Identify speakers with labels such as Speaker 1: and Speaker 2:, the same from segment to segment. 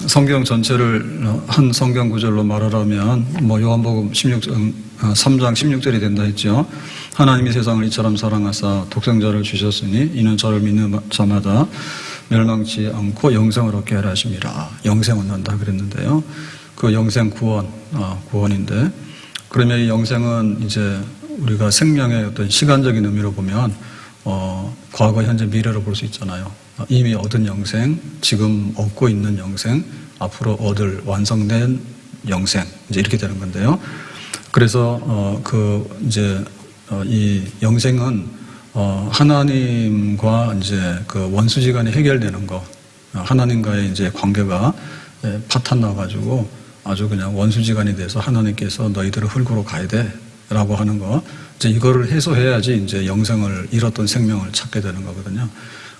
Speaker 1: 성경 전체를 한 성경 구절로 말하라면 요한복음 3장 16절이 된다 했죠. 하나님이 세상을 이처럼 사랑하사 독생자를 주셨으니 이는 저를 믿는 자마다 멸망치 않고 영생을 얻게 하려 하심이라. 영생 얻는다 그랬는데요. 그 영생 구원인데, 그러면 이 영생은 이제 우리가 생명의 어떤 시간적인 의미로 보면 과거, 현재, 미래로 볼 수 있잖아요. 이미 얻은 영생, 지금 얻고 있는 영생, 앞으로 얻을 완성된 영생, 이제 이렇게 되는 건데요. 그래서 이 영생은 하나님과 이제 그 원수지간이 해결되는 거, 하나님과의 이제 관계가 파탄 나가지고 아주 그냥 원수지간이 돼서 하나님께서 너희들을 흙으로 가야 돼라고 하는 거, 이제 이거를 해소해야지 이제 영생을 잃었던 생명을 찾게 되는 거거든요.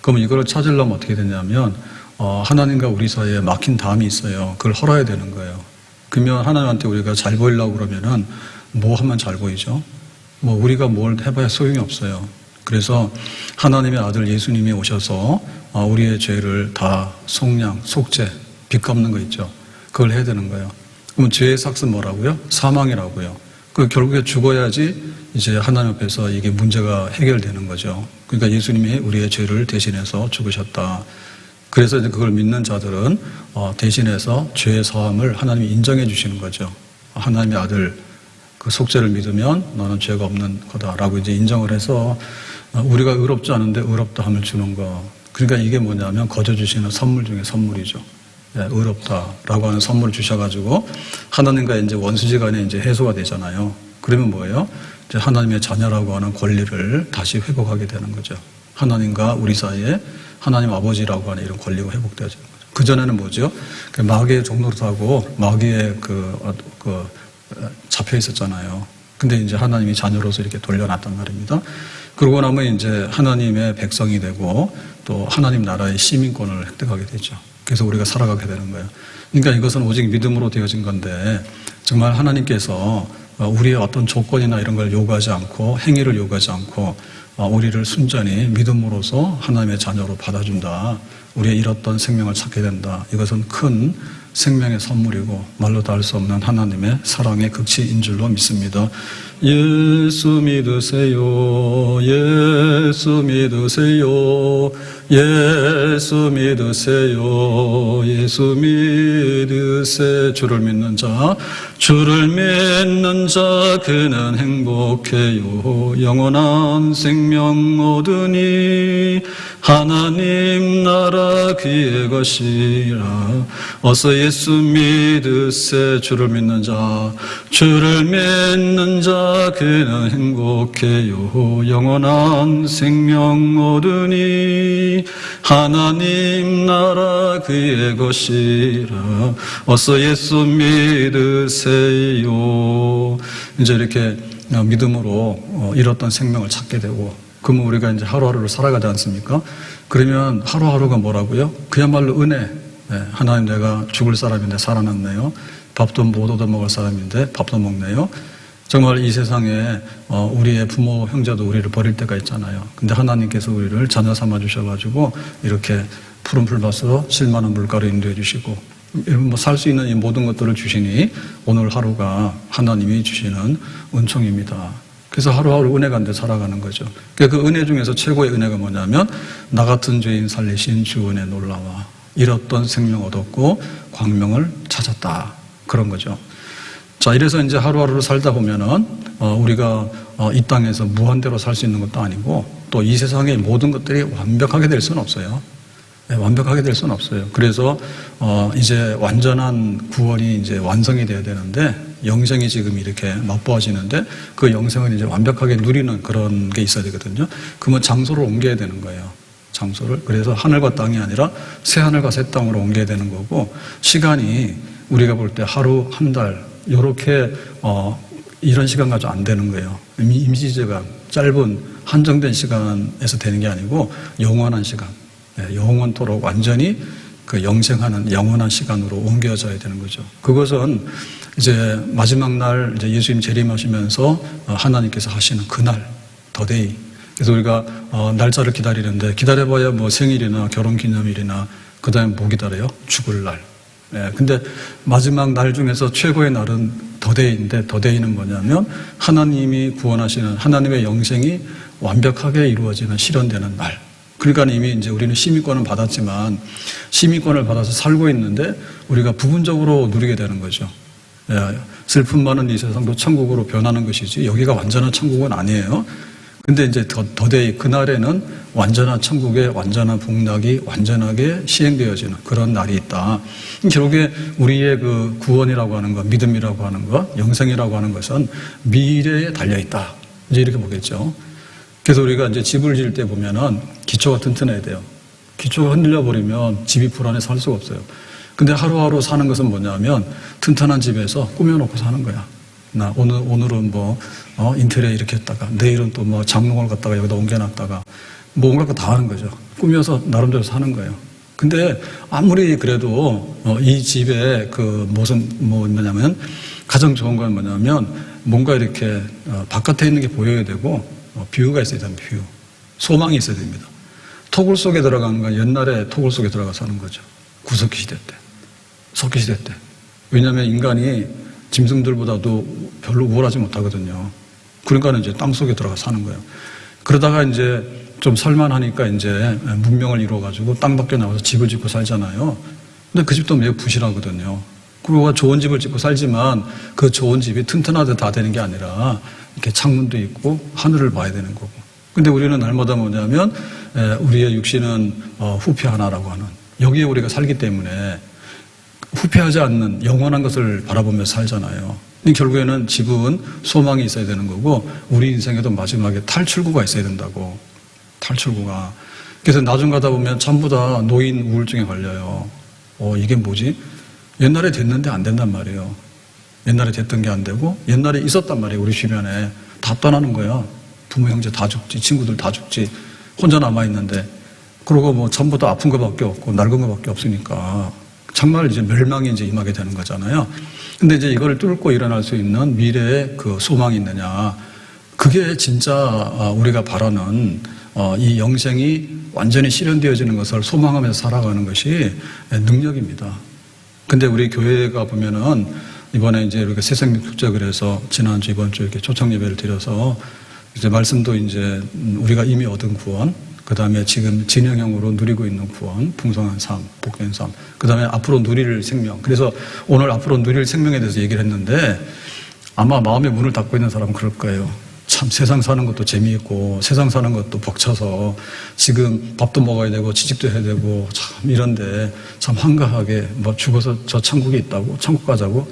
Speaker 1: 그러면 이거를 찾으려면 어떻게 되냐면 하나님과 우리 사이에 막힌 담이 있어요. 그걸 헐어야 되는 거예요. 그러면 하나님한테 우리가 잘 보이려고 그러면은 뭐 하면 잘 보이죠? 우리가 뭘 해봐야 소용이 없어요. 그래서 하나님의 아들 예수님이 오셔서 우리의 죄를 다 속량, 속죄, 빚 갚는 거 있죠. 그걸 해야 되는 거예요. 그럼 죄의 삭은 뭐라고요? 사망이라고요. 결국에 죽어야지 이제 하나님 앞에서 이게 문제가 해결되는 거죠. 그러니까 예수님이 우리의 죄를 대신해서 죽으셨다. 그래서 이제 그걸 믿는 자들은 대신해서 죄의 사함을 하나님이 인정해 주시는 거죠. 하나님의 아들 그 속죄를 믿으면 너는 죄가 없는 거다라고 이제 인정을 해서 우리가 의롭지 않은데 의롭다 함을 주는 거. 그러니까 이게 뭐냐면 거저 주시는 선물 중에 선물이죠. 의롭다라고 하는 선물을 주셔가지고 하나님과 이제 원수지간에 이제 해소가 되잖아요. 그러면 뭐예요? 이제 하나님의 자녀라고 하는 권리를 다시 회복하게 되는 거죠. 하나님과 우리 사이에 하나님 아버지라고 하는 이런 권리가 회복되어지는 거죠. 그전에는 뭐죠? 마귀의 종노릇하고 마귀의 잡혀 있었잖아요. 근데 이제 하나님이 자녀로서 이렇게 돌려놨단 말입니다. 그러고 나면 이제 하나님의 백성이 되고 또 하나님 나라의 시민권을 획득하게 되죠. 그래서 우리가 살아가게 되는 거예요. 그러니까 이것은 오직 믿음으로 되어진 건데, 정말 하나님께서 우리의 어떤 조건이나 이런 걸 요구하지 않고 행위를 요구하지 않고 우리를 순전히 믿음으로써 하나님의 자녀로 받아준다. 우리의 잃었던 생명을 찾게 된다. 이것은 큰 생명의 선물이고 말로 다 할 수 없는 하나님의 사랑의 극치인 줄로 믿습니다. 예수 믿으세요. 예수 믿으세요. 예수 믿으세요. 예수 믿으세요. 주를 믿는 자, 주를 믿는 자 그는 행복해요. 영원한 생명 얻으니 하나님 나라 그의 것이라. 어서 예수 믿으세. 주를 믿는 자, 주를 믿는 자 그는 행복해요. 영원한 생명 얻으니 하나님 나라 그의 것이라. 어서 예수 믿으세요. 이제 이렇게 믿음으로 잃었던 생명을 찾게 되고, 그러면 우리가 이제 하루하루를 살아가지 않습니까? 그러면 하루하루가 뭐라고요? 그야말로 은혜. 하나님, 내가 죽을 사람인데 살아났네요. 밥도 못 얻어먹을 사람인데 밥도 먹네요. 정말 이 세상에 우리의 부모, 형제도 우리를 버릴 때가 있잖아요. 근데 하나님께서 우리를 자녀 삼아 주셔가지고 이렇게 푸른 풀밭으로 실만한 물가로 인도해 주시고 살 수 있는 이 모든 것들을 주시니 오늘 하루가 하나님이 주시는 은총입니다. 그래서 하루하루 은혜 가운데 살아가는 거죠. 그 은혜 중에서 최고의 은혜가 뭐냐면 나 같은 죄인 살리신 주 은혜 놀라와 잃었던 생명 얻었고 광명을 찾았다. 그런 거죠. 자, 이래서 이제 하루하루를 살다 보면은 우리가 이 땅에서 무한대로 살 수 있는 것도 아니고 또 이 세상의 모든 것들이 완벽하게 될 수는 없어요. 완벽하게 될 수는 없어요. 그래서 이제 완전한 구원이 이제 완성이 돼야 되는데 영생이 지금 이렇게 맛보아지는데 그 영생을 이제 완벽하게 누리는 그런 게 있어야 되거든요. 그러면 장소를 옮겨야 되는 거예요. 장소를. 그래서 하늘과 땅이 아니라 새 하늘과 새 땅으로 옮겨야 되는 거고, 시간이 우리가 볼 때 하루, 한 달 요렇게 이런 시간 가지고 안 되는 거예요. 임시제가 짧은 한정된 시간에서 되는 게 아니고 영원한 시간, 영원토록 완전히 그 영생하는 영원한 시간으로 옮겨져야 되는 거죠. 그것은 이제 마지막 날 이제 예수님 재림하시면서 하나님께서 하시는 그날 더데이, 그래서 우리가 날짜를 기다리는데 기다려봐야 뭐 생일이나 결혼기념일이나 그 다음에 뭐 기다려요? 죽을 날. 예, 근데 마지막 날 중에서 최고의 날은 더데이인데 더데이는 뭐냐면 하나님이 구원하시는 하나님의 영생이 완벽하게 이루어지는 실현되는 날. 그러니까 이미 이제 우리는 시민권은 받았지만 시민권을 받아서 살고 있는데 우리가 부분적으로 누리게 되는 거죠. 예, 슬픔 많은 이 세상도 천국으로 변하는 것이지 여기가 완전한 천국은 아니에요. 근데 이제 더데이 그날에는 완전한 천국의 완전한 복락이 완전하게 시행되어지는 그런 날이 있다. 결국에 우리의 그 구원이라고 하는 것, 믿음이라고 하는 것, 영생이라고 하는 것은 미래에 달려 있다. 이제 이렇게 보겠죠. 그래서 우리가 이제 집을 지을 때 보면은 기초가 튼튼해야 돼요. 기초가 흔들려 버리면 집이 불안해서 살 수가 없어요. 근데 하루하루 사는 것은 뭐냐면 튼튼한 집에서 꾸며놓고 사는 거야. 나 오늘은 뭐 인테리어 이렇게 했다가 내일은 또 뭐 장롱을 갖다가 여기다 옮겨놨다가 뭐 온갖 거 다 하는 거죠. 꾸며서 나름대로 사는 거예요. 근데 아무리 그래도 이 집의 그 무슨 뭐냐면 가장 좋은 건 뭐냐면 뭔가 이렇게 바깥에 있는 게 보여야 되고 뷰가 있어야 됩니다. 뷰. 소망이 있어야 됩니다. 토굴 속에 들어가는 건 옛날에 토굴 속에 들어가 사는 거죠. 구석기 시대 때. 석기 시대 때. 왜냐하면 인간이 짐승들보다도 별로 우월하지 못하거든요. 그러니까 이제 땅 속에 들어가 사는 거예요. 그러다가 이제 좀 살만하니까 이제 문명을 이루어가지고 땅 밖에 나와서 집을 짓고 살잖아요. 근데 그 집도 매우 부실하거든요. 그리고 좋은 집을 짓고 살지만 그 좋은 집이 튼튼하게 다 되는 게 아니라 이렇게 창문도 있고 하늘을 봐야 되는 거고. 근데 우리는 날마다 뭐냐면 우리의 육신은 후패 하나라고 하는 여기에 우리가 살기 때문에 후패하지 않는 영원한 것을 바라보면서 살잖아요. 결국에는 집은 소망이 있어야 되는 거고 우리 인생에도 마지막에 탈출구가 있어야 된다고. 탈출구가. 그래서 나중 가다 보면 전부 다 노인 우울증에 걸려요. 이게 뭐지? 옛날에 됐는데 안 된단 말이에요. 옛날에 됐던 게 안 되고 옛날에 있었단 말이에요. 우리 주변에. 다 떠나는 거야. 부모 형제 다 죽지. 친구들 다 죽지. 혼자 남아있는데. 그러고 뭐 전부 다 아픈 것밖에 없고 낡은 것밖에 없으니까 정말 이제 멸망이 이제 임하게 되는 거잖아요. 근데 이제 이걸 뚫고 일어날 수 있는 미래의 그 소망이 있느냐. 그게 진짜 우리가 바라는 이 영생이 완전히 실현되어지는 것을 소망하면서 살아가는 것이 능력입니다. 근데 우리 교회가 보면은 이번에 이제 이렇게 새생명 축제 그래서 지난주 이번 주 이렇게 초청 예배를 드려서 이제 말씀도 이제 우리가 이미 얻은 구원, 그 다음에 지금 진행형으로 누리고 있는 구원, 풍성한 삶, 복된 삶, 그 다음에 앞으로 누릴 생명. 그래서 오늘 앞으로 누릴 생명에 대해서 얘기를 했는데 아마 마음의 문을 닫고 있는 사람은 그럴 거예요. 참 세상 사는 것도 재미있고 세상 사는 것도 벅차서 지금 밥도 먹어야 되고 취직도 해야 되고 참 이런데 참 한가하게 뭐 죽어서 저 천국에 있다고 천국 가자고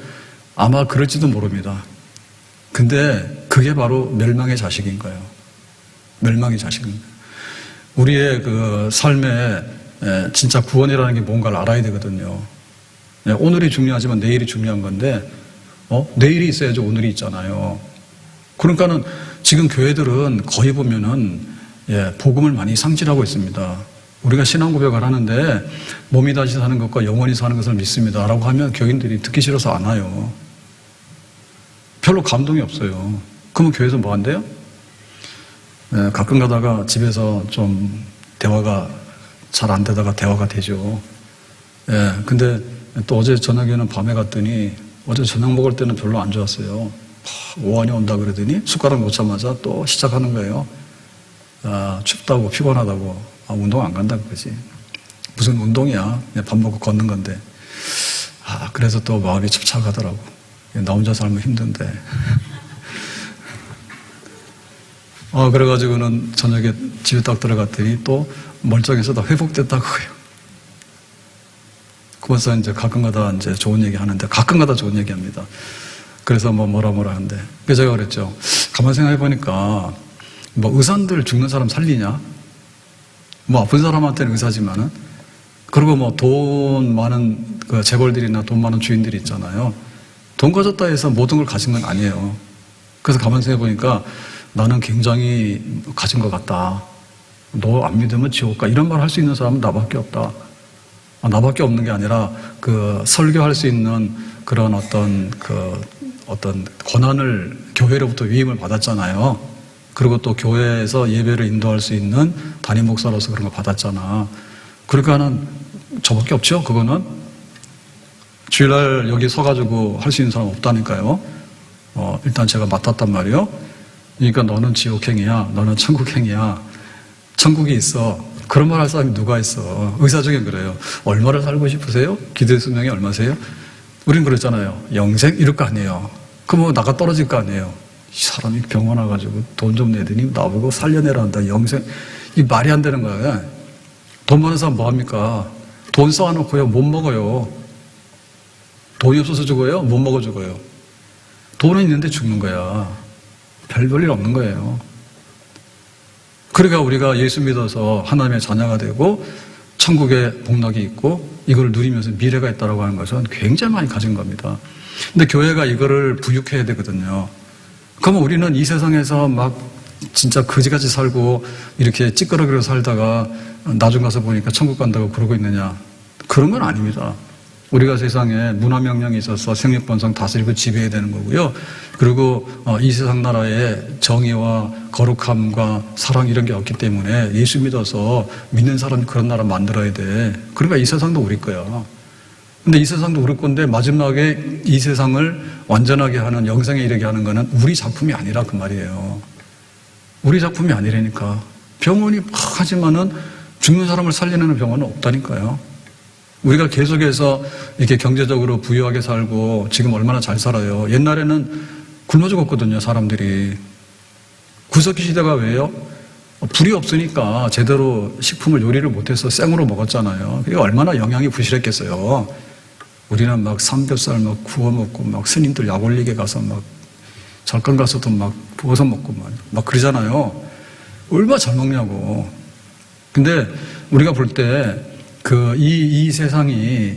Speaker 1: 아마 그럴지도 모릅니다. 근데 그게 바로 멸망의 자식인 거예요. 멸망의 자식입니다. 우리의 그 삶에 진짜 구원이라는 게 뭔가를 알아야 되거든요. 오늘이 중요하지만 내일이 중요한 건데 내일이 있어야지 오늘이 있잖아요. 그러니까는 지금 교회들은 거의 보면은 복음을 많이 상실하고 있습니다. 우리가 신앙 고백을 하는데 몸이 다시 사는 것과 영원히 사는 것을 믿습니다 라고 하면 교인들이 듣기 싫어서 안 와요. 별로 감동이 없어요. 그러면 교회에서 뭐 한대요? 가끔 가다가 집에서 좀 대화가 잘 안 되다가 대화가 되죠. 근데 또 어제 저녁에는 밤에 갔더니 어제 저녁 먹을 때는 별로 안 좋았어요. 오한이 온다 그러더니 숟가락 놓자마자 또 시작하는 거예요. 춥다고 피곤하다고. 운동 안 간다 그러지. 무슨 운동이야. 그냥 밥 먹고 걷는 건데. 그래서 또 마음이 찹찹하더라고. 나 혼자 살면 힘든데. 그래가지고는 저녁에 집에 딱 들어갔더니 또 멀쩡해서 다 회복됐다고 해요. 그래서 이제 가끔가다 이제 좋은 얘기 하는데 가끔가다 좋은 얘기 합니다. 그래서 뭐라 하는데. 그래서 제가 그랬죠. 가만 생각해 보니까 뭐 의사들 죽는 사람 살리냐? 뭐 아픈 사람한테는 의사지만은 그리고 뭐 돈 많은 그 재벌들이나 돈 많은 주인들이 있잖아요. 돈 가졌다 해서 모든 걸 가진 건 아니에요. 그래서 가만 생각해 보니까 나는 굉장히 가진 것 같다. 너 안 믿으면 지옥 가. 이런 말 할 수 있는 사람은 나밖에 없다. 나밖에 없는 게 아니라 그 설교할 수 있는 그런 어떤 권한을 교회로부터 위임을 받았잖아요. 그리고 또 교회에서 예배를 인도할 수 있는 담임 목사로서 그런 거 받았잖아. 그러니까는 저밖에 없죠, 그거는. 주일날 여기 서가지고 할 수 있는 사람 없다니까요. 일단 제가 맡았단 말이에요. 그러니까 너는 지옥행이야, 너는 천국행이야. 천국이 있어. 그런 말 할 사람이 누가 있어. 의사 중에 그래요. 얼마를 살고 싶으세요? 기도의 수명이 얼마세요? 우린 그랬잖아요. 영생? 이럴 거 아니에요. 그럼 뭐 나가 떨어질 거 아니에요. 이 사람이 병원 와가지고 돈 좀 내더니 나보고 살려내라 한다. 영생. 이 말이 안 되는 거예요. 돈 많은 사람 뭐 합니까? 돈 쌓아놓고요. 못 먹어요. 돈이 없어서 죽어요? 못 먹어 죽어요. 돈은 있는데 죽는 거야. 별 볼 일 없는 거예요. 그러니까 우리가 예수 믿어서 하나님의 자녀가 되고 천국의 복락이 있고 이걸 누리면서 미래가 있다고 하는 것은 굉장히 많이 가진 겁니다. 근데 교회가 이거를 부육해야 되거든요. 그러면 우리는 이 세상에서 막 진짜 거지같이 살고 이렇게 찌끄러기로 살다가 나중 가서 보니까 천국 간다고 그러고 있느냐. 그런 건 아닙니다. 우리가 세상에 문화명령이 있어서 생육번성 다스리고 지배해야 되는 거고요. 그리고 이 세상 나라에 정의와 거룩함과 사랑 이런 게 없기 때문에 예수 믿어서 믿는 사람이 그런 나라 만들어야 돼. 그러니까 이 세상도 우리 거야. 근데 이 세상도 우리 건데 마지막에 이 세상을 완전하게 하는 영생에 이르게 하는 거는 우리 작품이 아니라 그 말이에요. 우리 작품이 아니라니까. 병원이 막 하지만은 죽는 사람을 살리는 병원은 없다니까요. 우리가 계속해서 이렇게 경제적으로 부유하게 살고 지금 얼마나 잘 살아요. 옛날에는 굶어 죽었거든요, 사람들이. 구석기 시대가 왜요? 불이 없으니까 제대로 식품을 요리를 못해서 생으로 먹었잖아요. 그게 얼마나 영양이 부실했겠어요. 우리는 막 삼겹살 막 구워 먹고 막 스님들 약 올리게 가서 막 절간 가서도 막 부어서 먹고 막 그러잖아요. 얼마나 잘 먹냐고. 근데 우리가 볼 때 이 세상이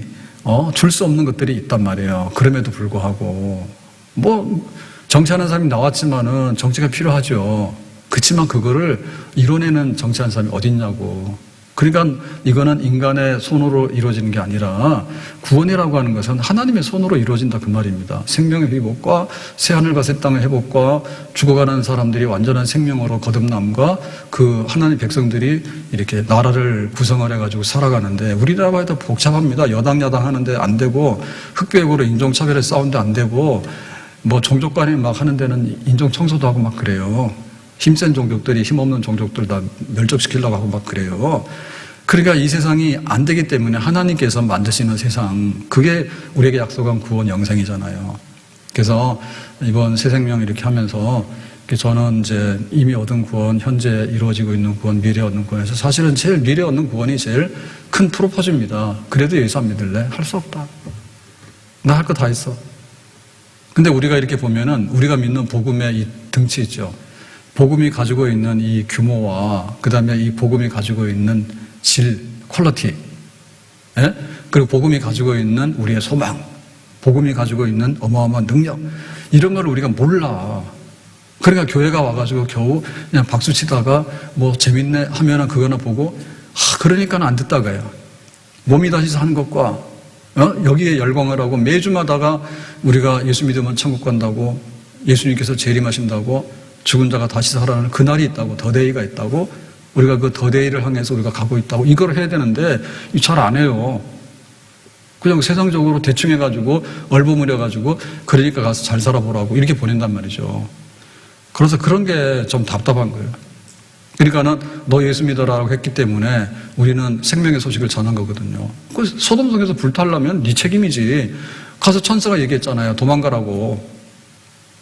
Speaker 1: 줄 수 없는 것들이 있단 말이에요. 그럼에도 불구하고 뭐 정치하는 사람이 나왔지만은 정치가 필요하죠. 그렇지만 그거를 이뤄내는 정치하는 사람이 어딨냐고. 그러니까 이거는 인간의 손으로 이루어지는 게 아니라 구원이라고 하는 것은 하나님의 손으로 이루어진다 그 말입니다. 생명의 회복과 새하늘과 새 땅의 회복과 죽어가는 사람들이 완전한 생명으로 거듭남과 그 하나님 백성들이 이렇게 나라를 구성을 해가지고 살아가는데 우리나라가 더 복잡합니다. 여당 야당 하는데 안 되고 흑백으로 인종차별에 싸우는데 안 되고 뭐 종족 간에 막 하는 데는 인종 청소도 하고 막 그래요. 힘센 종족들이 힘없는 종족들 다 멸족시키려고 하고 막 그래요. 그러니까 이 세상이 안 되기 때문에 하나님께서 만드시는 세상, 그게 우리에게 약속한 구원 영생이잖아요. 그래서 이번 새 생명 이렇게 하면서 저는 이제 이미 얻은 구원, 현재 이루어지고 있는 구원, 미래 얻는 구원에서 사실은 제일 미래 얻는 구원이 제일 큰 프로포즈입니다. 그래도 예수 안 믿을래? 할 수 없다. 나 할 거 다 했어. 근데 우리가 이렇게 보면은 우리가 믿는 복음의 이 등치 있죠. 복음이 가지고 있는 이 규모와 그 다음에 이 복음이 가지고 있는 질, 퀄리티, 예? 그리고 복음이 가지고 있는 우리의 소망, 복음이 가지고 있는 어마어마한 능력, 이런 걸 우리가 몰라. 그러니까 교회가 와가지고 겨우 그냥 박수 치다가 뭐 재밌네 하면은 그거나 보고 그러니까는 안 듣다가요. 몸이 다시 사는 것과 여기에 열광을 하고 매주마다가 우리가 예수 믿으면 천국 간다고 예수님께서 재림하신다고 죽은 자가 다시 살아나는 그날이 있다고, 더데이가 있다고, 우리가 그 더데이를 향해서 우리가 가고 있다고, 이걸 해야 되는데 잘 안 해요. 그냥 세상적으로 대충 해가지고 얼버무려가지고 그러니까 가서 잘 살아보라고 이렇게 보낸단 말이죠. 그래서 그런 게 좀 답답한 거예요. 그러니까는 너 예수 믿어라고 했기 때문에 우리는 생명의 소식을 전한 거거든요. 그 소돔성에서 불타려면 네 책임이지. 가서 천사가 얘기했잖아요. 도망가라고.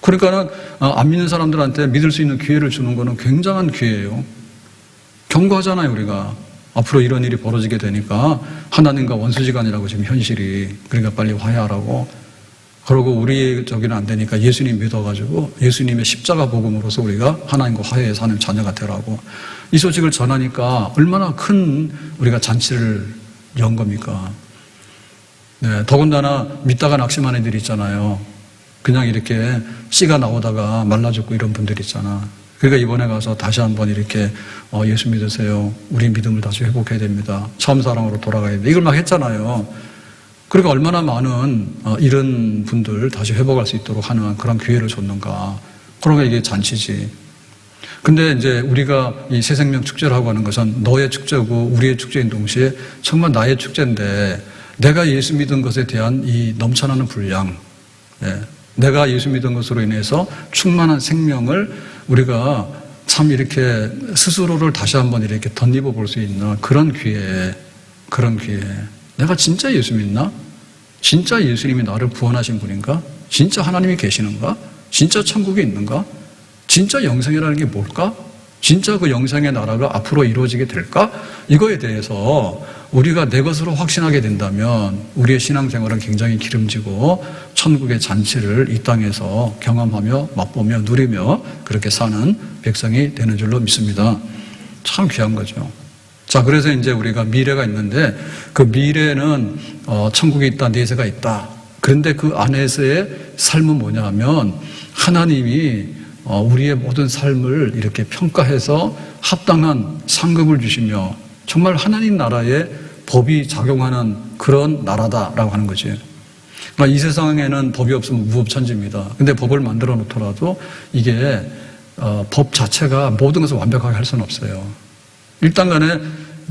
Speaker 1: 그러니까는 안 믿는 사람들한테 믿을 수 있는 기회를 주는 거는 굉장한 기회예요. 경고하잖아요, 우리가. 앞으로 이런 일이 벌어지게 되니까 하나님과 원수지간이라고 지금 현실이. 그러니까 빨리 화해하라고. 그러고 우리 저기는 안 되니까 예수님 믿어가지고 예수님의 십자가 복음으로서 우리가 하나님과 화해에 사는 자녀가 되라고. 이 소식을 전하니까 얼마나 큰 우리가 잔치를 연 겁니까? 네, 더군다나 믿다가 낙심하는 애들이 있잖아요. 그냥 이렇게 씨가 나오다가 말라 죽고 이런 분들 있잖아. 그러니까 이번에 가서 다시 한번 이렇게 예수 믿으세요. 우리 믿음을 다시 회복해야 됩니다. 처음 사랑으로 돌아가야 됩니다. 이걸 막 했잖아요. 그러니까 얼마나 많은 이런 분들 다시 회복할 수 있도록 하는 그런 기회를 줬는가. 그러니까 이게 잔치지. 근데 이제 우리가 이 새생명 축제라고 하는 것은 너의 축제고 우리의 축제인 동시에 정말 나의 축제인데 내가 예수 믿은 것에 대한 이 넘쳐나는 분량, 내가 예수 믿은 것으로 인해서 충만한 생명을 우리가 참 이렇게 스스로를 다시 한번 이렇게 덧입어 볼 수 있는 그런 기회에 내가 진짜 예수 믿나? 진짜 예수님이 나를 구원하신 분인가? 진짜 하나님이 계시는가? 진짜 천국에 있는가? 진짜 영생이라는 게 뭘까? 진짜 그 영생의 나라가 앞으로 이루어지게 될까? 이거에 대해서 우리가 내 것으로 확신하게 된다면 우리의 신앙생활은 굉장히 기름지고 천국의 잔치를 이 땅에서 경험하며 맛보며 누리며 그렇게 사는 백성이 되는 줄로 믿습니다. 참 귀한 거죠. 자, 그래서 이제 우리가 미래가 있는데 그 미래는 천국이 있다, 내세가 있다. 그런데 그 안에서의 삶은 뭐냐 하면 하나님이 우리의 모든 삶을 이렇게 평가해서 합당한 상급을 주시며 정말 하나님 나라의 법이 작용하는 그런 나라다라고 하는 거지. 그러니까 이 세상에는 법이 없으면 무법천지입니다. 근데 법을 만들어 놓더라도 이게 법 자체가 모든 것을 완벽하게 할 수는 없어요. 일단 간에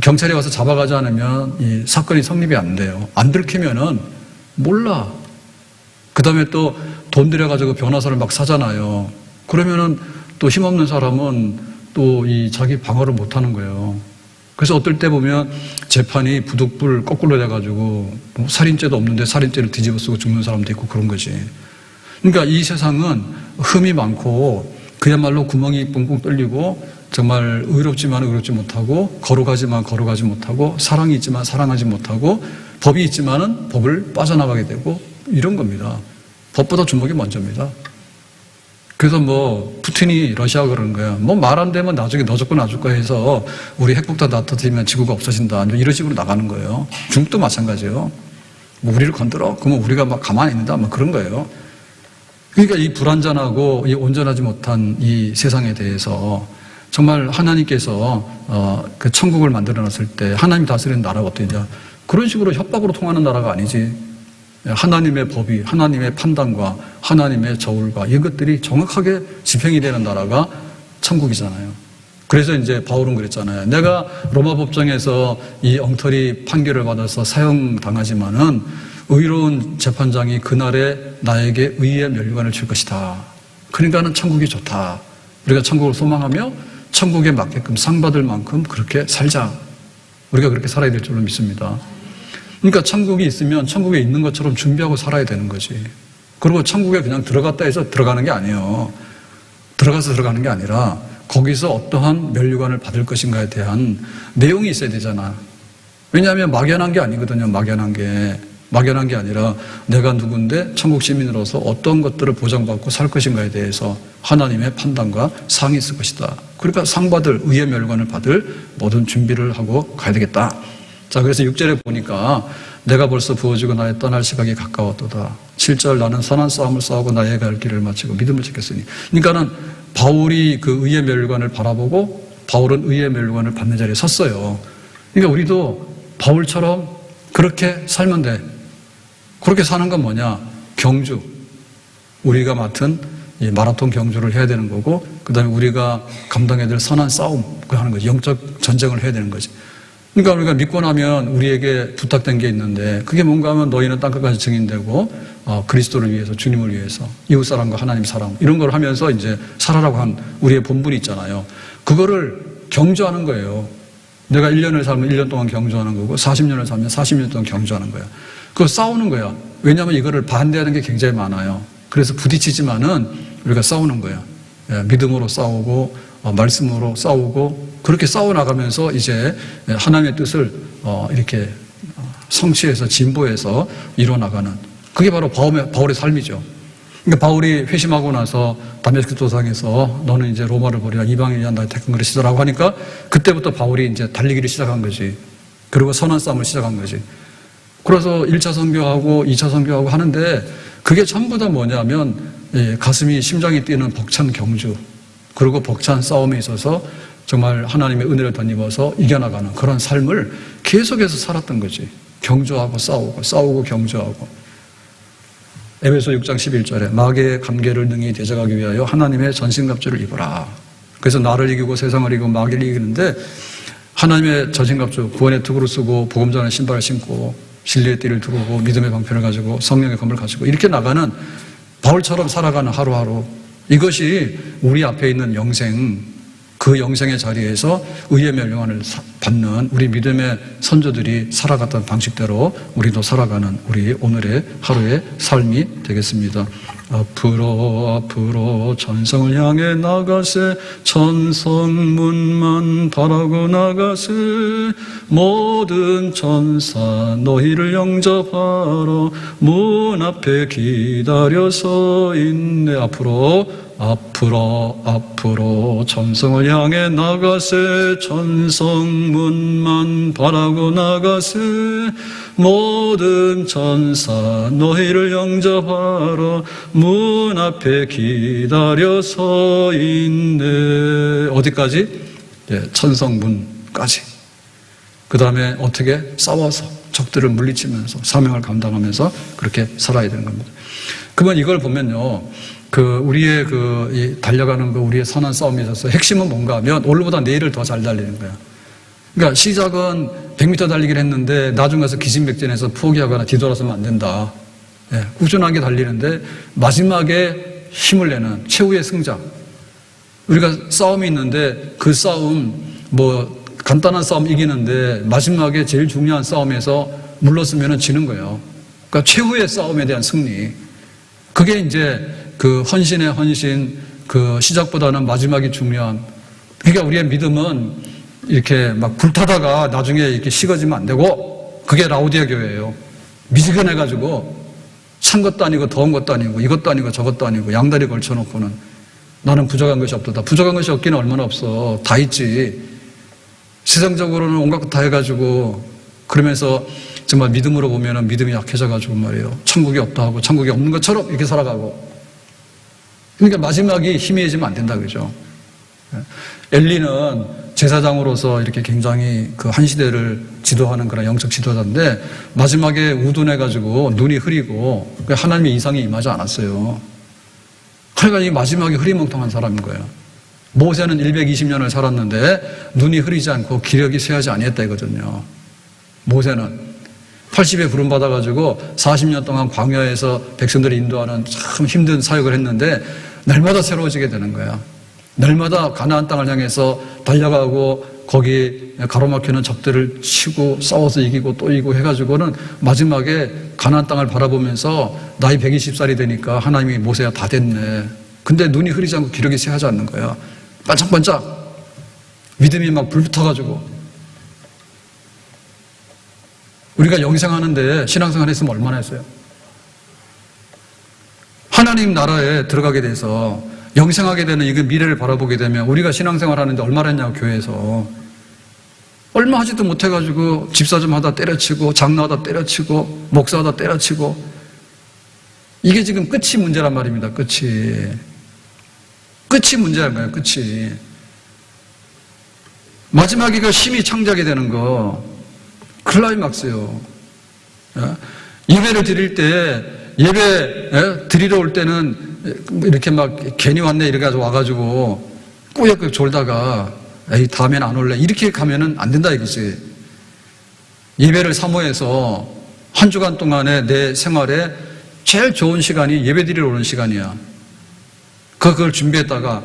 Speaker 1: 경찰이 와서 잡아가지 않으면 이 사건이 성립이 안 돼요. 안 들키면은 몰라. 그 다음에 또 돈 들여가지고 변호사를 막 사잖아요. 그러면은 또 힘없는 사람은 또 이 자기 방어를 못 하는 거예요. 그래서 어떨 때 보면 재판이 부득불 거꾸로 돼가지고 뭐 살인죄도 없는데 살인죄를 뒤집어 쓰고 죽는 사람도 있고 그런 거지. 그러니까 이 세상은 흠이 많고 그야말로 구멍이 뻥뻥 뚫리고 정말 의롭지만 의롭지 못하고 거룩하지만 거룩하지 못하고 사랑이 있지만 사랑하지 못하고 법이 있지만은 법을 빠져나가게 되고 이런 겁니다. 법보다 주먹이 먼저입니다. 그래서 뭐 푸틴이 러시아가 그러는 거야. 뭐 말 안 되면 나중에 너 죽고 나 죽고 해서 우리 핵폭탄 나터뜨리면 지구가 없어진다. 이런 식으로 나가는 거예요. 중국도 마찬가지예요. 뭐 우리를 건드려? 그러면 우리가 막 가만히 있는다. 뭐 그런 거예요. 그러니까 이 불완전하고 이 온전하지 못한 이 세상에 대해서 정말 하나님께서 그 천국을 만들어 놨을 때 하나님 다스리는 나라가 어떠냐. 그런 식으로 협박으로 통하는 나라가 아니지. 하나님의 법이, 하나님의 판단과 하나님의 저울과 이것들이 정확하게 집행이 되는 나라가 천국이잖아요. 그래서 이제 바울은 그랬잖아요. 내가 로마 법정에서 이 엉터리 판결을 받아서 사형당하지만은 의로운 재판장이 그날에 나에게 의의 면류관을 줄 것이다. 그러니까는 천국이 좋다. 우리가 천국을 소망하며 천국에 맞게끔 상 받을 만큼 그렇게 살자. 우리가 그렇게 살아야 될 줄로 믿습니다. 그러니까 천국이 있으면 천국에 있는 것처럼 준비하고 살아야 되는 거지. 그리고 천국에 그냥 들어갔다 해서 들어가는 게 아니에요. 들어가서 들어가는 게 아니라 거기서 어떠한 면류관을 받을 것인가에 대한 내용이 있어야 되잖아. 왜냐하면 막연한 게 아니거든요. 막연한 게 아니라 내가 누군데 천국 시민으로서 어떤 것들을 보장받고 살 것인가에 대해서 하나님의 판단과 상이 있을 것이다. 그러니까 상 받을 의의 면류관을 받을 모든 준비를 하고 가야 되겠다. 자, 그래서 6절에 보니까 내가 벌써 부어지고 나의 떠날 시각이 가까웠도다. 7절 나는 선한 싸움을 싸우고 나의 갈 길을 마치고 믿음을 지켰으니. 그러니까는 바울이 그 의의 면류관을 바라보고 바울은 의의 면류관을 받는 자리에 섰어요. 그러니까 우리도 바울처럼 그렇게 살면 돼. 그렇게 사는 건 뭐냐? 경주. 우리가 맡은 이 마라톤 경주를 해야 되는 거고, 그 다음에 우리가 감당해야 될 선한 싸움, 그거 하는 거지. 영적 전쟁을 해야 되는 거지. 그러니까 우리가 믿고 나면 우리에게 부탁된 게 있는데, 그게 뭔가 하면 너희는 땅끝까지 증인되고, 그리스도를 위해서, 주님을 위해서, 이웃사람과 하나님 사랑, 이런 걸 하면서 이제 살아라고 한 우리의 본분이 있잖아요. 그거를 경주하는 거예요. 내가 1년을 살면 1년 동안 경주하는 거고, 40년을 살면 40년 동안 경주하는 거야. 그거 싸우는 거야. 왜냐하면 이거를 반대하는 게 굉장히 많아요. 그래서 부딪히지만은 우리가 싸우는 거야. 믿음으로 싸우고, 말씀으로 싸우고, 그렇게 싸워나가면서 이제 하나님의 뜻을 이렇게 성취해서 진보해서 이뤄나가는, 그게 바로 바울의 삶이죠. 그러니까 바울이 회심하고 나서 다메스크 도상에서 너는 이제 로마를 버리라, 이방인이 위한 나의 택한 그릇이다라고 하니까 그때부터 바울이 이제 달리기를 시작한 거지. 그리고 선한 싸움을 시작한 거지. 그래서 1차 선교하고 2차 선교하고 하는데 그게 전부 다 뭐냐면 가슴이, 심장이 뛰는 벅찬 경주, 그리고 벅찬 싸움에 있어서 정말 하나님의 은혜를 덧입어서 이겨나가는 그런 삶을 계속해서 살았던 거지. 경주하고 싸우고 경주하고. 에베소 6장 11절에 마귀의 관계를 능히 대적하기 위하여 하나님의 전신갑주를 입어라. 그래서 나를 이기고 세상을 이기고 마귀를 이기는데 하나님의 전신갑주 구원의 투구를 쓰고 복음 전하는 신발을 신고 진리의 띠를 두르고 믿음의 방편을 가지고 성령의 검을 가지고 이렇게 나가는 바울처럼 살아가는 하루하루, 이것이 우리 앞에 있는 영생, 그 영생의 자리에서 의의 멸류관을 받는 우리 믿음의 선조들이 살아갔던 방식대로 우리도 살아가는 우리 오늘의 하루의 삶이 되겠습니다. 앞으로 천성을 향해 나가세, 천성문만 바라고 나가세, 모든 천사 너희를 영접하러 문 앞에 기다려 서 있네. 앞으로 천성을 향해 나가세, 천성문만 바라고 나가세, 모든 천사 너희를 영접하러 문 앞에 기다려 서 있네. 어디까지? 천성문까지. 그 다음에 어떻게? 싸워서 적들을 물리치면서 사명을 감당하면서 그렇게 살아야 되는 겁니다. 그러면 이걸 보면요, 우리의 달려가는 우리의 선한 싸움에 있어서 핵심은 뭔가 하면 오늘보다 내일을 더 잘 달리는 거야. 그러니까 시작은 100m 달리기를 했는데 나중 가서 기진맥진해서 포기하거나 뒤돌아서면 안 된다. 꾸준하게 달리는데 마지막에 힘을 내는 최후의 승자. 우리가 싸움이 있는데 그 싸움, 간단한 싸움 이기는데 마지막에 제일 중요한 싸움에서 물러서면 지는 거예요. 그러니까 최후의 싸움에 대한 승리. 그게 이제 그 헌신의 헌신, 그 시작보다는 마지막이 중요한. 그러니까 우리의 믿음은 이렇게 막 불타다가 나중에 이렇게 식어지면 안 되고, 그게 라우디아 교회예요. 미지근해가지고 찬 것도 아니고 더운 것도 아니고 이것도 아니고 저것도 아니고 양다리 걸쳐놓고는 나는 부족한 것이 없다. 부족한 것이 없기는 얼마나 없어. 다 있지. 세상적으로는 온갖 것 다 해가지고 그러면서 정말 믿음으로 보면은 믿음이 약해져가지고 말이에요. 천국이 없다 하고 천국이 없는 것처럼 이렇게 살아가고. 그러니까 마지막이 희미해지면 안 된다 그러죠. 엘리는 제사장으로서 이렇게 굉장히 그 한 시대를 지도하는 그런 영적 지도자인데 마지막에 우둔해가지고 눈이 흐리고 하나님의 이상이 임하지 않았어요. 그러니까 이 마지막에 흐리멍텅한 사람인 거예요. 모세는 120년을 살았는데 눈이 흐리지 않고 기력이 쇠하지 아니했다 이거든요. 모세는 80에 부름받아가지고 40년 동안 광야에서 백성들을 인도하는 참 힘든 사역을 했는데 날마다 새로워지게 되는 거야. 날마다 가나안 땅을 향해서 달려가고 거기 가로막히는 적들을 치고 싸워서 이기고 또 이기고 해가지고는 마지막에 가나안 땅을 바라보면서 나이 120살이 되니까 하나님이 모세야 다 됐네. 근데 눈이 흐리지 않고 기력이 쇠하지 않는 거야. 반짝반짝 믿음이 막 불붙어가지고. 우리가 영생하는데 신앙생활 했으면 얼마나 했어요? 하나님 나라에 들어가게 돼서 영생하게 되는 이 미래를 바라보게 되면 우리가 신앙생활 하는데 얼마나 했냐고. 교회에서 얼마 하지도 못해가지고 집사 좀 하다 때려치고 장로하다 때려치고 목사하다 때려치고. 이게 지금 끝이 문제란 말입니다. 끝이 문제란 거예요. 끝이. 마지막에 그 힘이 창작이 되는 거 클라이막스요. 예배를 드릴 때 예배 드리러 올 때는 이렇게 막 괜히 왔네 이렇게 와가지고 꾸역꾸역 졸다가 에이 다음엔 안 올래 이렇게 가면은 안 된다 이거지. 예배를 사모해서 한 주간 동안에 내 생활에 제일 좋은 시간이 예배 드리러 오는 시간이야. 그걸 준비했다가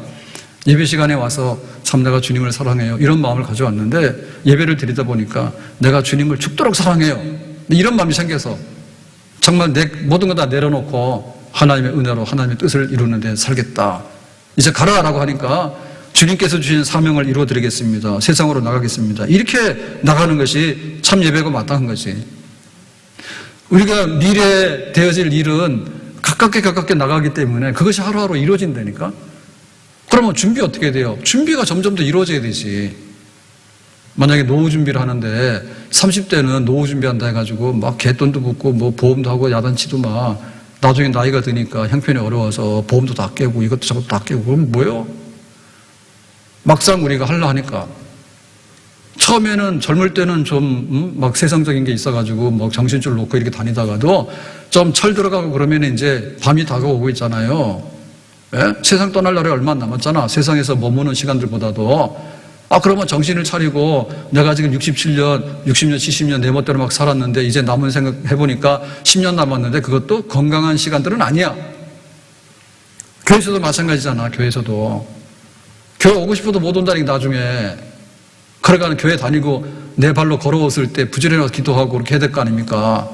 Speaker 1: 예배 시간에 와서 참 내가 주님을 사랑해요 이런 마음을 가져왔는데 예배를 드리다 보니까 내가 주님을 죽도록 사랑해요 이런 마음이 생겨서 정말 내 모든 거 다 내려놓고 하나님의 은혜로 하나님의 뜻을 이루는 데 살겠다. 이제 가라라고 하니까 주님께서 주신 사명을 이루어드리겠습니다. 세상으로 나가겠습니다. 이렇게 나가는 것이 참 예배고 마땅한 거지. 우리가 미래에 되어질 일은 가깝게 나가기 때문에 그것이 하루하루 이루어진다니까. 그러면 준비 어떻게 돼요? 준비가 점점 더 이루어져야 되지. 만약에 노후 준비를 하는데 30대는 노후 준비한다 해가지고 막 갯돈도 붓고 뭐 보험도 하고 야단치도 막 나중에 나이가 드니까 형편이 어려워서 보험도 다 깨고 이것도 저것도 다 깨고 그러면 뭐예요? 막상 우리가 하려 하니까 처음에는 젊을 때는 좀 막 세상적인 게 있어가지고 뭐 정신줄 놓고 이렇게 다니다가도 좀 철 들어가고 그러면 이제 밤이 다가오고 있잖아요. 예? 세상 떠날 날이 얼마 안 남았잖아. 세상에서 머무는 시간들보다도. 그러면 정신을 차리고 내가 지금 67년, 60년, 70년 내 멋대로 막 살았는데 이제 남은 생각 해보니까 10년 남았는데 그것도 건강한 시간들은 아니야. 교회에서도 마찬가지잖아. 교회에서도. 교회 오고 싶어도 못 온다니까 나중에. 그러니까 교회 다니고 내 발로 걸어왔을 때 부지런히 기도하고 그렇게 해야 될 거 아닙니까?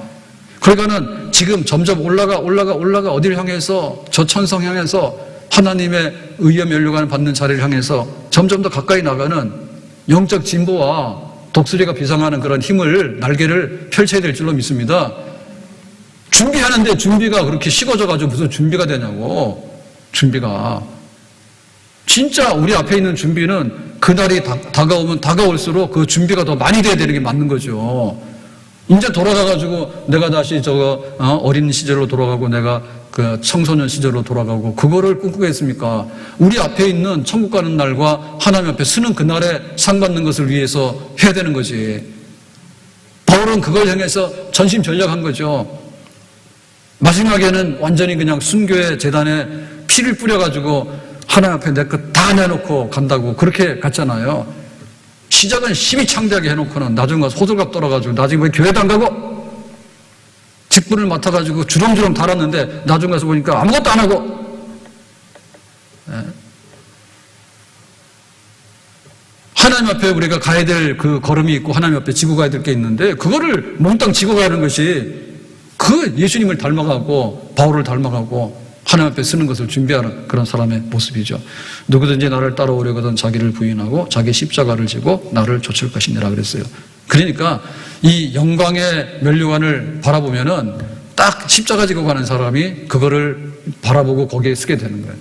Speaker 1: 그러니까는 지금 점점 올라가 어디를 향해서 저 천성 향해서 하나님의 의의 면류관을 받는 자리를 향해서 점점 더 가까이 나가는 영적 진보와 독수리가 비상하는 그런 힘을, 날개를 펼쳐야 될 줄로 믿습니다. 준비하는데 준비가 그렇게 식어져가지고 무슨 준비가 되냐고. 준비가. 진짜 우리 앞에 있는 준비는 그날이 다가오면 다가올수록 그 준비가 더 많이 돼야 되는 게 맞는 거죠. 이제 돌아가가지고 내가 다시 어린 시절로 돌아가고 내가 그 청소년 시절로 돌아가고 그거를 꿈꾸겠습니까? 우리 앞에 있는 천국 가는 날과 하나님 앞에 서는 그날에 상 받는 것을 위해서 해야 되는 거지. 바울은 그걸 향해서 전심전력한 거죠. 마지막에는 완전히 그냥 순교의 재단에 피를 뿌려가지고 하나님 앞에 내 것 다 내놓고 간다고 그렇게 갔잖아요. 시작은 힘이 창대하게 해놓고는 나중에 가서 호들갑 떨어가지고 나중에 왜 교회도 안 가고 직분을 맡아가지고 주렁주렁 달았는데 나중에 가서 보니까 아무것도 안 하고. 하나님 앞에 우리가 가야 될 그 걸음이 있고 하나님 앞에 지고 가야 될 게 있는데 그거를 몽땅 지고 가는 것이 그 예수님을 닮아가고 바울을 닮아가고 하나님 앞에 서는 것을 준비하는 그런 사람의 모습이죠. 누구든지 나를 따라오려거든 자기를 부인하고 자기 십자가를 지고 나를 좇을 것이니라 그랬어요. 그러니까 이 영광의 면류관을 바라보면은 딱 십자가 지고 가는 사람이 그거를 바라보고 거기에 서게 되는 거예요.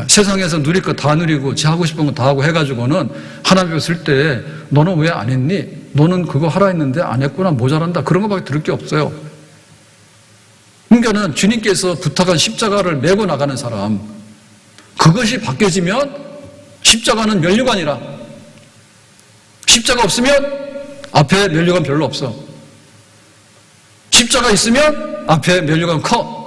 Speaker 1: 세상에서 누릴 거 다 누리고 지 하고 싶은 거 다 하고 해가지고는 하나님 앞에 설 때 너는 왜 안 했니? 너는 그거 하라 했는데 안 했구나 모자란다 그런 거밖에 들을 게 없어요. 그러니까는 주님께서 부탁한 십자가를 메고 나가는 사람 그것이 바뀌어지면 십자가는 면류관이라. 십자가 없으면 앞에 면류관 별로 없어. 십자가 있으면 앞에 면류관 커.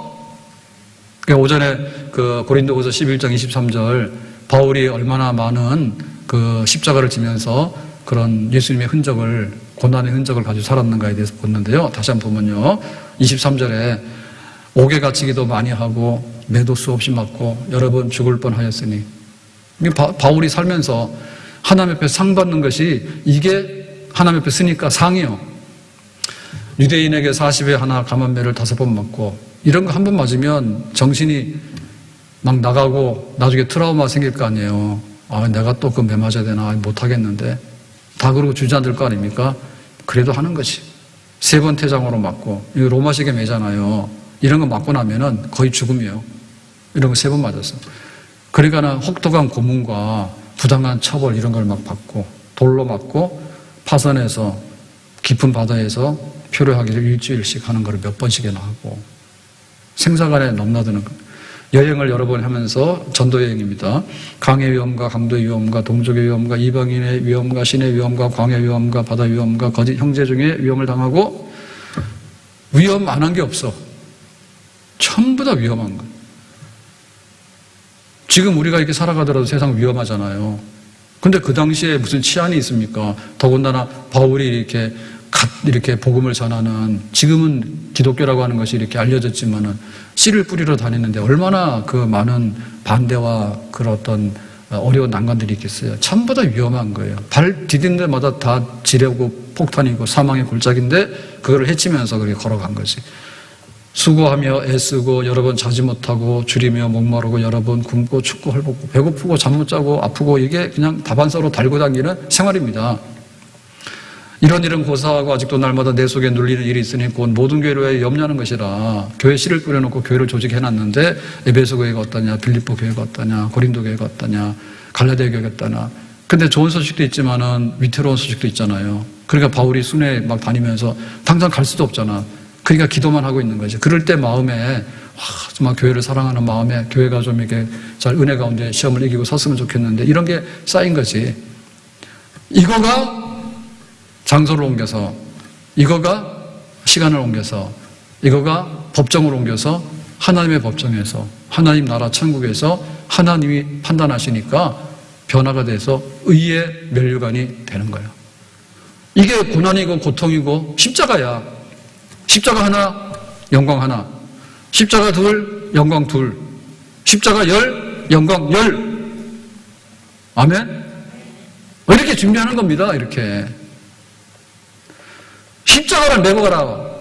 Speaker 1: 그러니까 오전에 그 고린도후서 11장 23절 바울이 얼마나 많은 그 십자가를 지면서 그런 예수님의 흔적을 고난의 흔적을 가지고 살았는가에 대해서 봤는데요. 다시 한번 보면요. 23절에 옥에 갇히기도 많이 하고 매도 수없이 맞고 여러 번 죽을 뻔하였으니 바울이 살면서 하나님 앞에 상 받는 것이 이게 하나님 앞에 쓰니까 상이요. 유대인에게 40에 하나 감한매를 5번 맞고 이런 거 한 번 맞으면 정신이 막 나가고 나중에 트라우마 생길 거 아니에요. 내가 또 그 매 맞아야 되나 못하겠는데 다 그러고 주저앉을 거 아닙니까? 그래도 하는 거지. 3번 태장으로 맞고 이거 로마식의 매잖아요. 이런 거 맞고 나면은 거의 죽음이에요. 이런 거 3번 맞았어. 그러니까는 혹독한 고문과 부당한 처벌 이런 걸 막 받고 돌로 맞고 파선해서 깊은 바다에서 표류하기를 일주일씩 하는 걸 몇 번씩이나 하고 생사간에 넘나드는 거. 여행을 여러 번 하면서 전도 여행입니다. 강의 위험과 강도의 위험과 동족의 위험과 이방인의 위험과 신의 위험과 광의 위험과 바다 위험과 거짓 형제 중에 위험을 당하고 위험 안 한 게 없어. 전부 다 위험한 거예요. 지금 우리가 이렇게 살아가더라도 세상 위험하잖아요. 근데 그 당시에 무슨 치안이 있습니까? 더군다나 바울이 이렇게 복음을 전하는 지금은 기독교라고 하는 것이 이렇게 알려졌지만은 씨를 뿌리러 다니는데 얼마나 그 많은 반대와 그런 어떤 어려운 난관들이 있겠어요. 전부 다 위험한 거예요. 발 디딘 데마다 다 지뢰고 폭탄이고 사망의 골짜기인데 그거를 헤치면서 그렇게 걸어간 거지. 수고하며 애쓰고 여러 번 자지 못하고 줄이며 목마르고 여러 번 굶고 춥고 헐벗고 배고프고 잠 못 자고 아프고 이게 그냥 다반사로 달고 다니는 생활입니다. 이런 일은 고사하고 아직도 날마다 내 속에 눌리는 일이 있으니 곧 모든 교회로 염려하는 것이라. 교회 씨를 뿌려놓고 교회를 조직해놨는데 에베소 교회가 어떠냐, 빌립보 교회가 어떠냐, 고린도 교회가 어떠냐, 갈라디아 교회가 어떠냐. 근데 좋은 소식도 있지만은 위태로운 소식도 있잖아요. 그러니까 바울이 순회 막 다니면서 당장 갈 수도 없잖아. 그러니까 기도만 하고 있는 거지. 그럴 때 마음에 정말 교회를 사랑하는 마음에 교회가 좀 이렇게 잘 은혜 가운데 시험을 이기고 섰으면 좋겠는데 이런 게 쌓인 거지. 이거가 장소를 옮겨서, 이거가 시간을 옮겨서, 이거가 법정을 옮겨서 하나님의 법정에서, 하나님 나라 천국에서 하나님이 판단하시니까 변화가 돼서 의의 면류관이 되는 거예요. 이게 고난이고 고통이고 십자가야. 십자가 하나, 영광 하나. 십자가 둘, 영광 둘. 십자가 열, 영광 열. 아멘? 이렇게 준비하는 겁니다. 이렇게. 십자가를 메고 가라.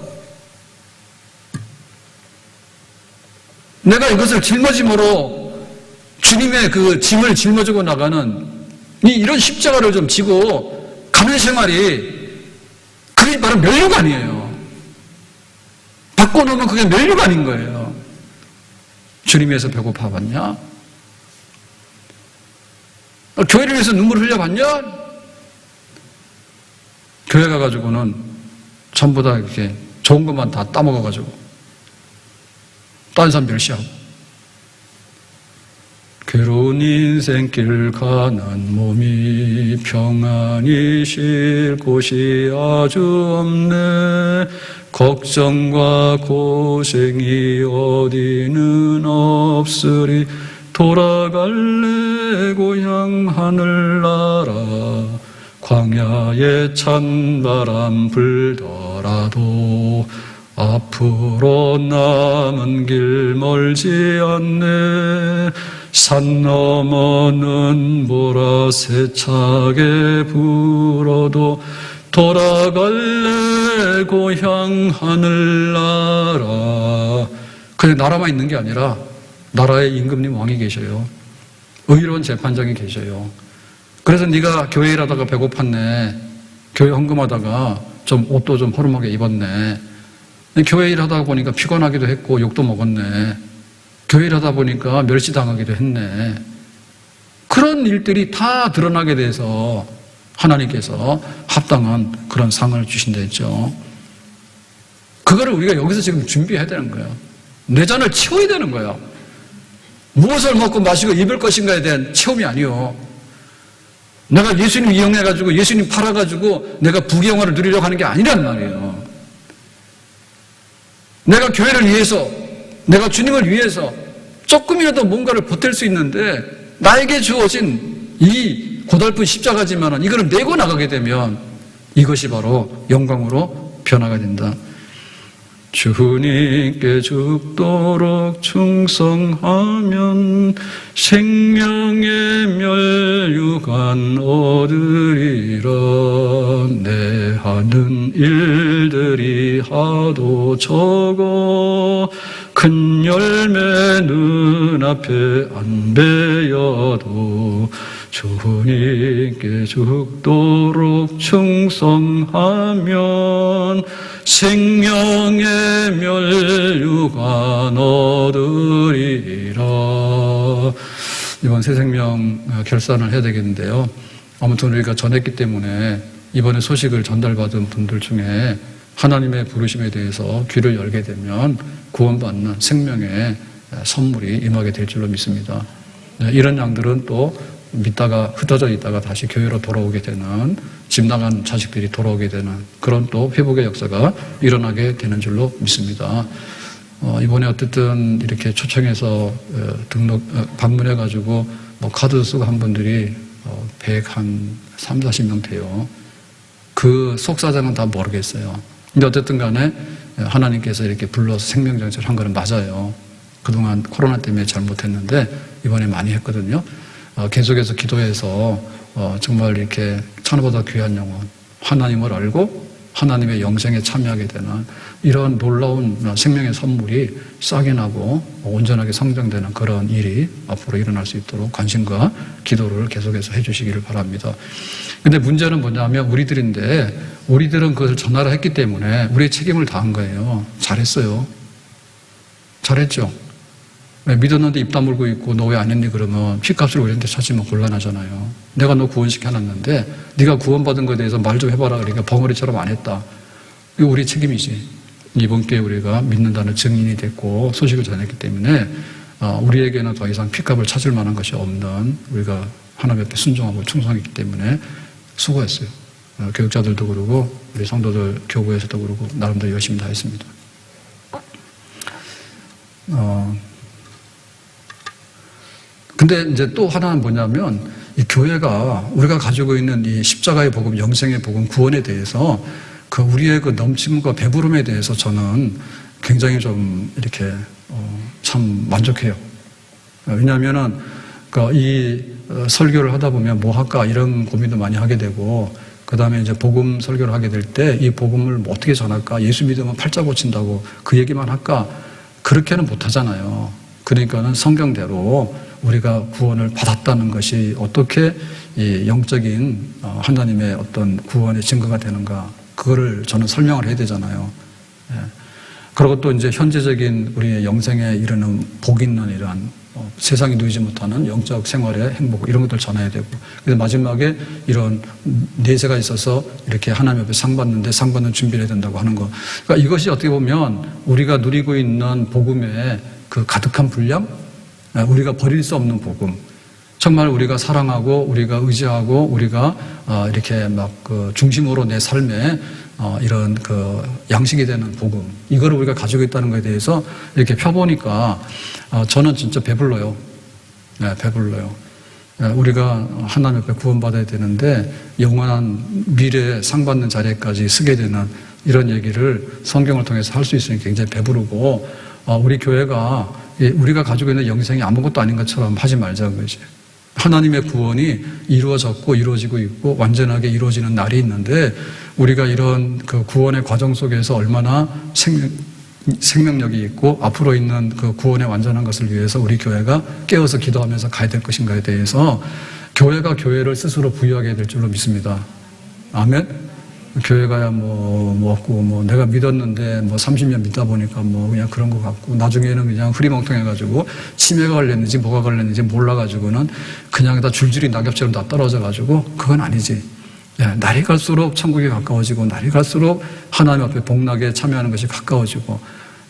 Speaker 1: 내가 이것을 짊어짐으로 주님의 그 짐을 짊어지고 나가는 이런 십자가를 좀 지고 가는 생활이 그게 바로 면류관이에요. 바꿔놓으면 그게 면류관인 거예요. 주님 위해서 배고파 봤냐? 교회를 위해서 눈물을 흘려봤냐? 교회 가가지고는 전부 다 이렇게 좋은 것만 다 따먹어가지고 다른 사람 멸시하고 괴로운 인생길 가는 몸이 평안히 쉴 곳이 아주 없네. 걱정과 고생이 어디는 없으리. 돌아갈래 고향 하늘나라. 광야에 찬바람 불더라도 앞으로 남은 길 멀지 않네. 산 너머는 보라 세차게 불어도 돌아갈래 고향 하늘나라. 그냥 나라만 있는 게 아니라 나라에 임금님 왕이 계셔요. 의로운 재판장이 계셔요. 그래서 네가 교회 일하다가 배고팠네. 교회 헌금하다가 좀 옷도 좀 허름하게 입었네. 교회 일하다 보니까 피곤하기도 했고 욕도 먹었네. 교회 일하다 보니까 멸시당하기도 했네. 그런 일들이 다 드러나게 돼서 하나님께서 합당한 그런 상을 주신다 했죠. 그거를 우리가 여기서 지금 준비해야 되는 거예요. 내 잔을 채워야 되는 거예요. 무엇을 먹고 마시고 입을 것인가에 대한 체험이 아니요. 내가 예수님 이용해가지고 예수님 팔아가지고 내가 부귀영화를 누리려고 하는 게 아니란 말이에요. 내가 교회를 위해서, 내가 주님을 위해서 조금이라도 뭔가를 보탤 수 있는데 나에게 주어진 이 고달픈 십자가지만은 이거를 내고 나가게 되면 이것이 바로 영광으로 변화가 된다. 주님께 죽도록 충성하면 생명의 면류관 얻으리라. 내 하는 일들이 하도 적어 큰 열매 눈앞에 안 베어도 주님께 죽도록 충성하면 생명의 면류관 얻으리라. 이번 새생명 결산을 해야 되겠는데요. 아무튼 우리가 전했기 때문에 이번에 소식을 전달받은 분들 중에 하나님의 부르심에 대해서 귀를 열게 되면 구원받는 생명의 선물이 임하게 될 줄로 믿습니다. 이런 양들은 또 믿다가 흩어져 있다가 다시 교회로 돌아오게 되는, 집 나간 자식들이 돌아오게 되는 그런 또 회복의 역사가 일어나게 되는 줄로 믿습니다. 이번에 어쨌든 이렇게 초청해서 방문해가지고 뭐 카드 쓰고 한 분들이 130-40명 돼요. 그 속사정은 다 모르겠어요. 근데 어쨌든 간에 하나님께서 이렇게 불러서 생명정체를 한 거는 맞아요. 그동안 코로나 때문에 잘 못했는데 이번에 많이 했거든요. 계속해서 기도해서 정말 이렇게 천하보다 귀한 영혼, 하나님을 알고 하나님의 영생에 참여하게 되는 이런 놀라운 생명의 선물이 싹이 나고 온전하게 성장되는 그런 일이 앞으로 일어날 수 있도록 관심과 기도를 계속해서 해주시기를 바랍니다. 근데 문제는 뭐냐면 우리들인데 우리들은 그것을 전하라 했기 때문에 우리의 책임을 다한 거예요. 잘했어요. 잘했죠. 믿었는데 입 다물고 있고 너 왜 안 했니 그러면 핏값을 우리한테 찾으면 곤란하잖아요. 내가 너 구원시켜놨는데 네가 구원받은 것에 대해서 말 좀 해봐라 그러니까 벙어리처럼 안 했다. 이거 우리 책임이지. 이번 기회에 우리가 믿는다는 증인이 됐고 소식을 전했기 때문에 우리에게는 더 이상 핏값을 찾을 만한 것이 없는 우리가 하나님 앞에 순종하고 충성했기 때문에 수고했어요. 교육자들도 그러고 우리 성도들 교구에서도 그러고 나름대로 열심히 다 했습니다. 근데 이제 또 하나는 뭐냐면 이 교회가 우리가 가지고 있는 이 십자가의 복음, 영생의 복음, 구원에 대해서 그 우리의 그 넘침과 배부름에 대해서 저는 굉장히 좀 이렇게 참 만족해요. 왜냐하면은 이 설교를 하다 보면 뭐 할까 이런 고민도 많이 하게 되고, 그 다음에 이제 복음 설교를 하게 될 때 이 복음을 어떻게 전할까? 예수 믿으면 팔자 고친다고 그 얘기만 할까? 그렇게는 못 하잖아요. 그러니까는 성경대로 우리가 구원을 받았다는 것이 어떻게 이 영적인 하나님의 어떤 구원의 증거가 되는가, 그거를 저는 설명을 해야 되잖아요. 예. 그리고 또 이제 현재적인 우리의 영생에 이르는 복 있는 이러한 세상이 누리지 못하는 영적 생활의 행복, 이런 것들 전해야 되고, 그래서 마지막에 이런 내세가 있어서 이렇게 하나님 앞에 상 받는데 상 받는 준비를 해야 된다고 하는 거. 그러니까 이것이 어떻게 보면 우리가 누리고 있는 복음의 그 가득한 분량, 우리가 버릴 수 없는 복음, 정말 우리가 사랑하고 우리가 의지하고 우리가 이렇게 막 그 중심으로 내 삶에 이런 그 양식이 되는 복음, 이거를 우리가 가지고 있다는 것에 대해서 이렇게 펴보니까 저는 진짜 배불러요. 네, 배불러요. 우리가 하나님 앞에 구원받아야 되는데 영원한 미래에 상 받는 자리까지 서게 되는 이런 얘기를 성경을 통해서 할 수 있으니 굉장히 배부르고, 우리 교회가 우리가 가지고 있는 영생이 아무것도 아닌 것처럼 하지 말자는 거지. 하나님의 구원이 이루어졌고 이루어지고 있고 완전하게 이루어지는 날이 있는데, 우리가 이런 그 구원의 과정 속에서 얼마나 생명력이 있고 앞으로 있는 그 구원의 완전한 것을 위해서 우리 교회가 깨어서 기도하면서 가야 될 것인가에 대해서 교회가 교회를 스스로 부여하게 될 줄로 믿습니다. 아멘. 교회가야 없고 내가 믿었는데 30년 믿다 보니까 그냥 그런 것 같고, 나중에는 그냥 흐리멍텅해가지고 치매가 걸렸는지 뭐가 걸렸는지 몰라가지고는 그냥 다 줄줄이 낙엽처럼 다 떨어져가지고, 그건 아니지. 날이 갈수록 천국이 가까워지고 날이 갈수록 하나님 앞에 복락에 참여하는 것이 가까워지고,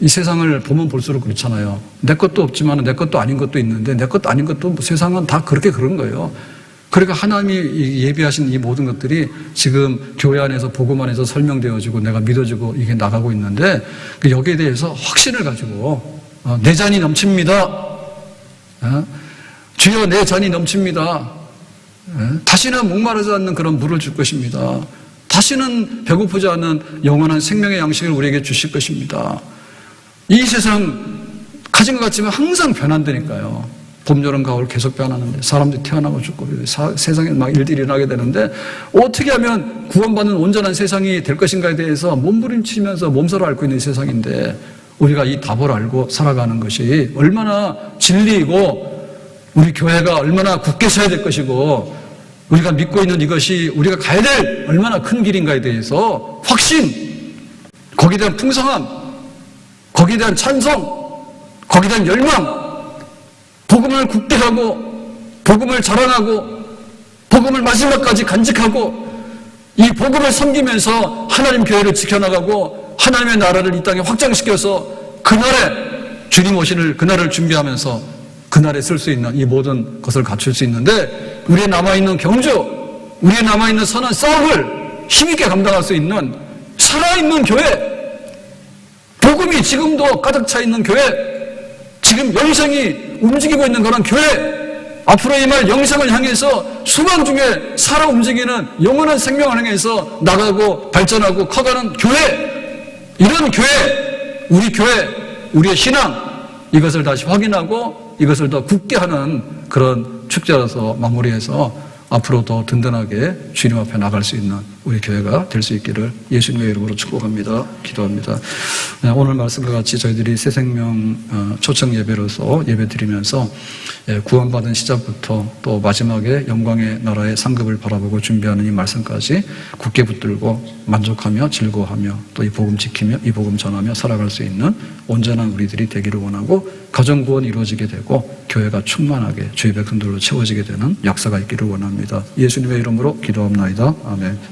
Speaker 1: 이 세상을 보면 볼수록 그렇잖아요. 내 것도 없지만 내 것도 아닌 것도 있는데, 내 것도 아닌 것도 세상은 다 그렇게 그런 거예요. 그러니까 하나님이 예비하신 이 모든 것들이 지금 교회 안에서 복음 안에서 설명되어지고 내가 믿어지고 이게 나가고 있는데, 여기에 대해서 확신을 가지고 내 잔이 넘칩니다. 주여 내 잔이 넘칩니다. 다시는 목마르지 않는 그런 물을 줄 것입니다. 다시는 배고프지 않은 영원한 생명의 양식을 우리에게 주실 것입니다. 이 세상 가진 것 같지만 항상 변한다니까요. 봄, 여름, 가을 계속 변하는데, 사람들이 태어나고 죽고 세상에 막 일들이 일어나게 되는데, 어떻게 하면 구원받는 온전한 세상이 될 것인가에 대해서 몸부림치면서 몸서로 앓고 있는 세상인데, 우리가 이 답을 알고 살아가는 것이 얼마나 진리이고, 우리 교회가 얼마나 굳게 서야 될 것이고, 우리가 믿고 있는 이것이 우리가 가야 될 얼마나 큰 길인가에 대해서 확신, 거기에 대한 풍성함, 거기에 대한 찬성, 거기에 대한 열망, 복음을 굳게 하고 복음을 자랑하고 복음을 마지막까지 간직하고 이 복음을 섬기면서 하나님 교회를 지켜나가고 하나님의 나라를 이 땅에 확장시켜서 그날에 주님 오실 그날을 준비하면서 그날에 쓸 수 있는 이 모든 것을 갖출 수 있는데, 우리의 남아있는 경주, 우리의 남아있는 선한 싸움을 힘있게 감당할 수 있는 살아있는 교회, 복음이 지금도 가득 차 있는 교회, 지금 영생이 움직이고 있는 그런 교회, 앞으로 임할 영생을 향해서 수만 중에 살아 움직이는 영원한 생명을 향해서 나가고 발전하고 커가는 교회, 이런 교회, 우리 교회, 우리의 신앙, 이것을 다시 확인하고 이것을 더 굳게 하는 그런 축제라서 마무리해서 앞으로 더 든든하게 주님 앞에 나갈 수 있는 우리 교회가 될 수 있기를 예수님의 이름으로 축복합니다. 기도합니다. 오늘 말씀과 같이 저희들이 새생명 초청 예배로서 예배 드리면서 구원받은 시작부터 또 마지막에 영광의 나라의 상급을 바라보고 준비하는 이 말씀까지 굳게 붙들고 만족하며 즐거워하며 또 이 복음 지키며 이 복음 전하며 살아갈 수 있는 온전한 우리들이 되기를 원하고, 가정 구원이 이루어지게 되고 교회가 충만하게 주의 백성들로 채워지게 되는 역사가 있기를 원합니다. 예수님의 이름으로 기도합나이다. 아멘.